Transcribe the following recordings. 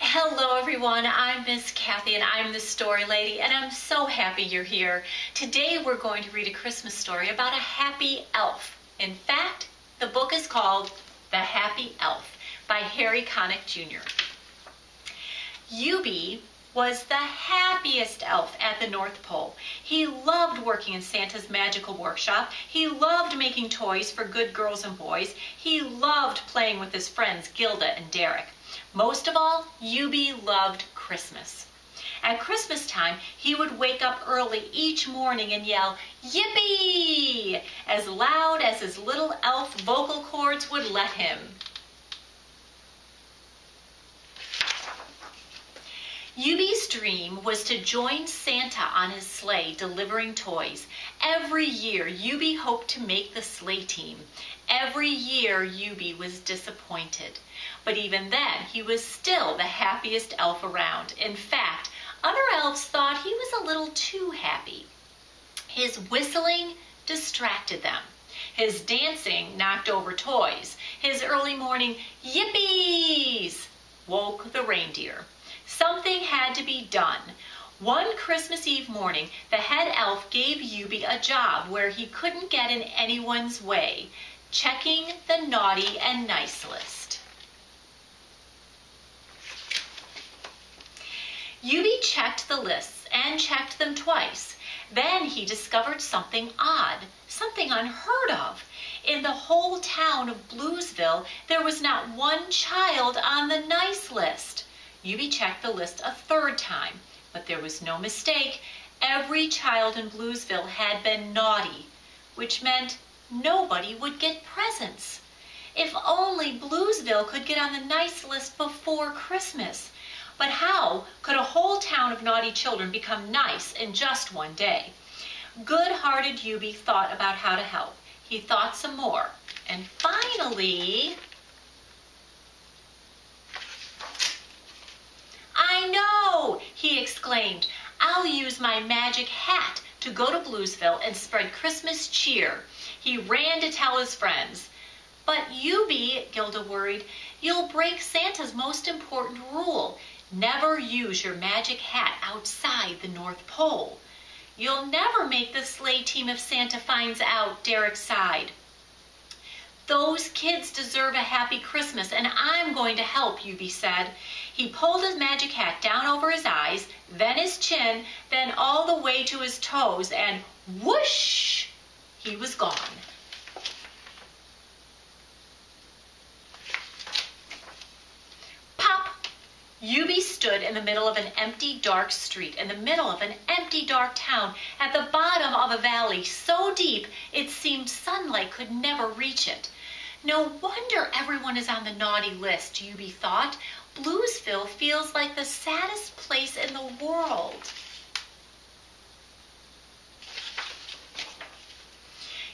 Hello everyone, I'm Miss Kathy and I'm the Story Lady and I'm so happy you're here. Today we're going to read a Christmas story about a happy elf. In fact, the book is called The Happy Elf by Harry Connick Jr. Eubie was the happiest elf at the North Pole. He loved working in Santa's magical workshop. He loved making toys for good girls and boys. He loved playing with his friends Gilda and Derek. Most of all, Eubie loved Christmas. At Christmas time, he would wake up early each morning and yell, "Yippee!" as loud as his little elf vocal cords would let him. Eubie's dream was to join Santa on his sleigh delivering toys. Every year, Eubie hoped to make the sleigh team. Every year, Eubie was disappointed. But even then, he was still the happiest elf around. In fact, other elves thought he was a little too happy. His whistling distracted them. His dancing knocked over toys. His early morning yippies woke the reindeer. Something had to be done. One Christmas Eve morning, the head elf gave Eubie a job where he couldn't get in anyone's way, checking the naughty and nice list. Eubie checked the lists and checked them twice. Then he discovered something odd, something unheard of. In the whole town of Bluesville, there was not one child on the nice list. Eubie checked the list a third time, but there was no mistake. Every child in Bluesville had been naughty, which meant nobody would get presents. If only Bluesville could get on the nice list before Christmas. But how could a whole town of naughty children become nice in just one day? Good-hearted Eubie thought about how to help. He thought some more, and finally, "I know!" he exclaimed. "I'll use my magic hat to go to Bluesville and spread Christmas cheer." He ran to tell his friends. "But Eubie," Gilda worried, "you'll break Santa's most important rule. Never use your magic hat outside the North Pole." "You'll never make the sleigh team if Santa finds out," Derek sighed. "Those kids deserve a happy Christmas, and I'm going to help," Eubie said. He pulled his magic hat down over his eyes, then his chin, then all the way to his toes, and whoosh! He was gone. Pop! Eubie stood in the middle of an empty, dark street, in the middle of an empty, dark town, at the bottom of a valley so deep it seemed sunlight could never reach it. No wonder everyone is on the naughty list, Eubie thought. Bluesville feels like the saddest place in the world.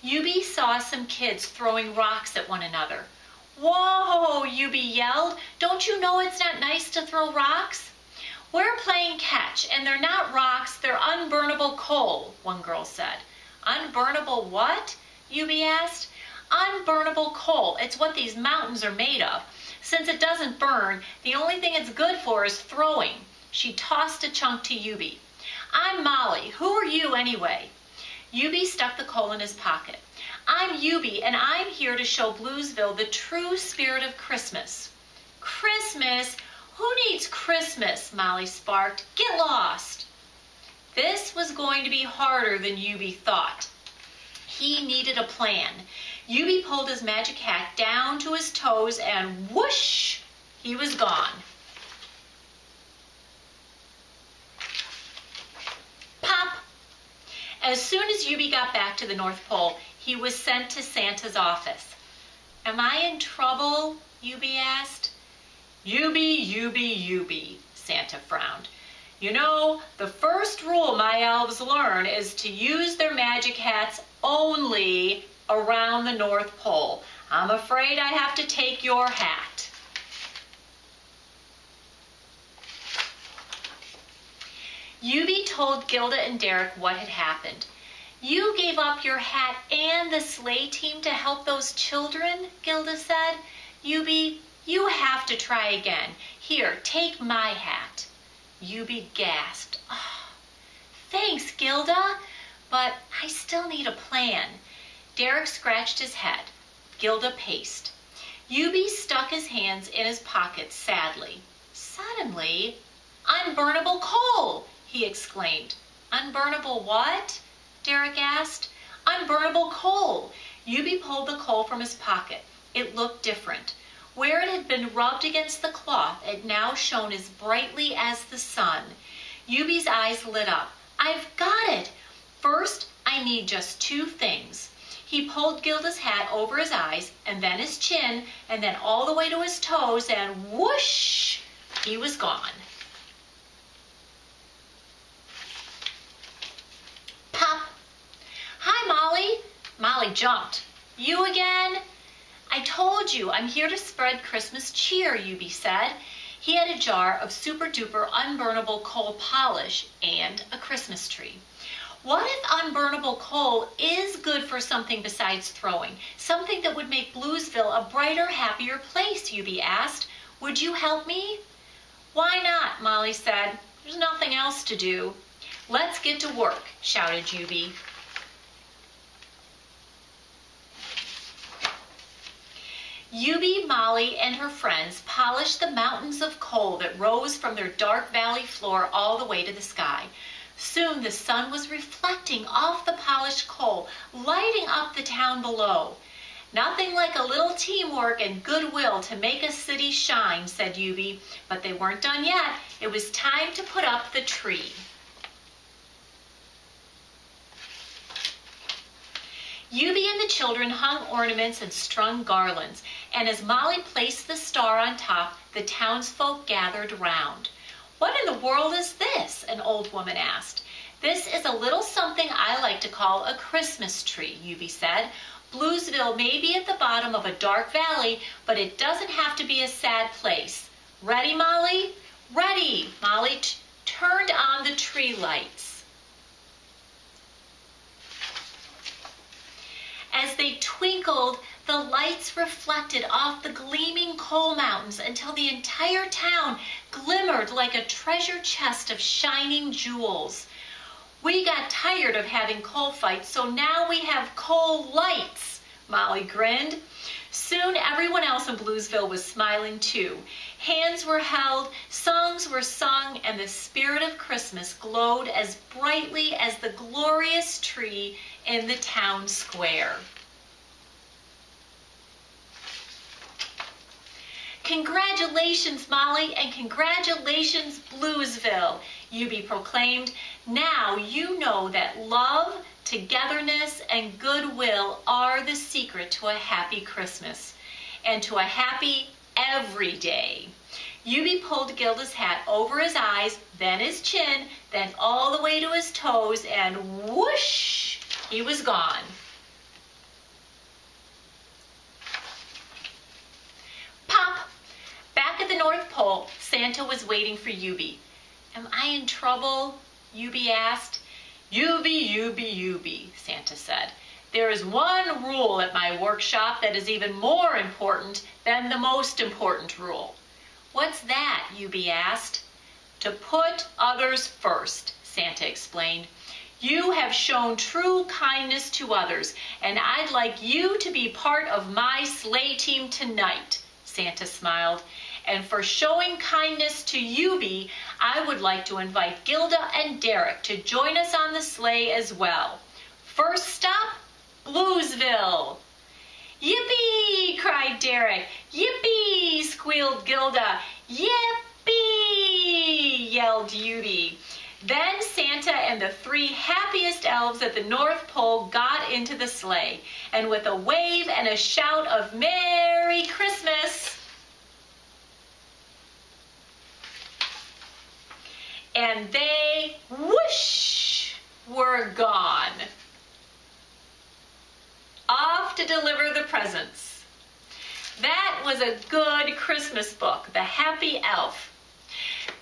Eubie saw some kids throwing rocks at one another. "Whoa!" Eubie yelled. "Don't you know it's not nice to throw rocks?" "We're playing catch, and they're not rocks, they're unburnable coal," one girl said. "Unburnable what?" Eubie asked. "Unburnable coal. It's what these mountains are made of. Since it doesn't burn, the only thing it's good for is throwing." She tossed a chunk to Eubie. "I'm Molly. Who are you anyway?" Eubie stuck the coal in his pocket. "I'm Eubie, and I'm here to show Bluesville the true spirit of Christmas." "Christmas? Who needs Christmas?" Molly sparked. "Get lost." This was going to be harder than Eubie thought. He needed a plan. Eubie pulled his magic hat down to his toes and whoosh! He was gone. Pop! As soon as Eubie got back to the North Pole, he was sent to Santa's office. "Am I in trouble?" Eubie asked. "Eubie, Eubie, Eubie," Santa frowned. "You know, the first rule my elves learn is to use their magic hats only around the North Pole. I'm afraid I have to take your hat." Eubie told Gilda and Derek what had happened. "You gave up your hat and the sleigh team to help those children," Gilda said. "Eubie, You have to try again. Here, take my hat. Eubie gasped. Oh, thanks, Gilda, but I still need a plan. Derek scratched his head. Gilda paced. Eubie stuck his hands in his pockets sadly. Suddenly, unburnable coal, he exclaimed. Unburnable what? Derek asked. Unburnable coal. Eubie pulled the coal from his pocket. It looked different. Where it had been rubbed against the cloth, it now shone as brightly as the sun. Eubie's eyes lit up. I've got it! First, I need just 2 things. He pulled Gilda's hat over his eyes, and then his chin, and then all the way to his toes, and whoosh! He was gone. Pop! Hi, Molly. Molly jumped. You again? I told you, I'm here to spread Christmas cheer, Eubie said. He had a jar of super-duper unburnable coal polish and a Christmas tree. What if unburnable coal is good for something besides throwing? Something that would make Bluesville a brighter, happier place, Eubie asked. Would you help me? Why not, Molly said. There's nothing else to do. Let's get to work, shouted Eubie. Eubie, Molly, and her friends polished the mountains of coal that rose from their dark valley floor all the way to the sky. Soon the sun was reflecting off the polished coal, lighting up the town below. Nothing like a little teamwork and goodwill to make a city shine, said Eubie, but they weren't done yet. It was time to put up the tree. Eubie and the children hung ornaments and strung garlands, and as Molly placed the star on top, the townsfolk gathered round. What in the world is this? An old woman asked. This is a little something I like to call a Christmas tree, Eubie said. Bluesville may be at the bottom of a dark valley, but it doesn't have to be a sad place. Ready, Molly? Ready! Molly turned on the tree lights. As they twinkled, the lights reflected off the gleaming coal mountains until the entire town glimmered like a treasure chest of shining jewels. We got tired of having coal fights, so now we have coal lights, Molly grinned. Soon everyone else in Bluesville was smiling too. Hands were held, songs were sung, and the spirit of Christmas glowed as brightly as the glorious tree in the town square. Congratulations, Molly, and congratulations, Bluesville, Eubie proclaimed. Now you know that love, togetherness, and goodwill are the secret to a happy Christmas and to a happy every day. Eubie pulled Gilda's hat over his eyes, then his chin, then all the way to his toes, and whoosh, he was gone. Pop! Back at the North Pole, Santa was waiting for Eubie. Am I in trouble? Eubie asked. Eubie, Eubie, Eubie, Santa said. There is one rule at my workshop that is even more important than the most important rule. What's that? Eubie asked. To put others first, Santa explained. You have shown true kindness to others, and I'd like you to be part of my sleigh team tonight, Santa smiled. And for showing kindness to Eubie, I would like to invite Gilda and Derek to join us on the sleigh as well. First stop, Bluesville. Yippee! Cried Derek. Yippee! Squealed Gilda. Yippee! Yelled Eubie. Then Santa and the 3 happiest elves at the North Pole got into the sleigh, and with a wave and a shout of Merry Christmas, and they, whoosh, were gone. Off to deliver the presents. That was a good Christmas book, The Happy Elf.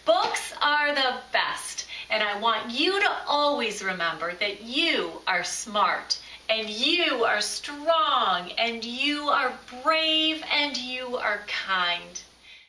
Books are the best, and I want you to always remember that you are smart, and you are strong, and you are brave, and you are kind.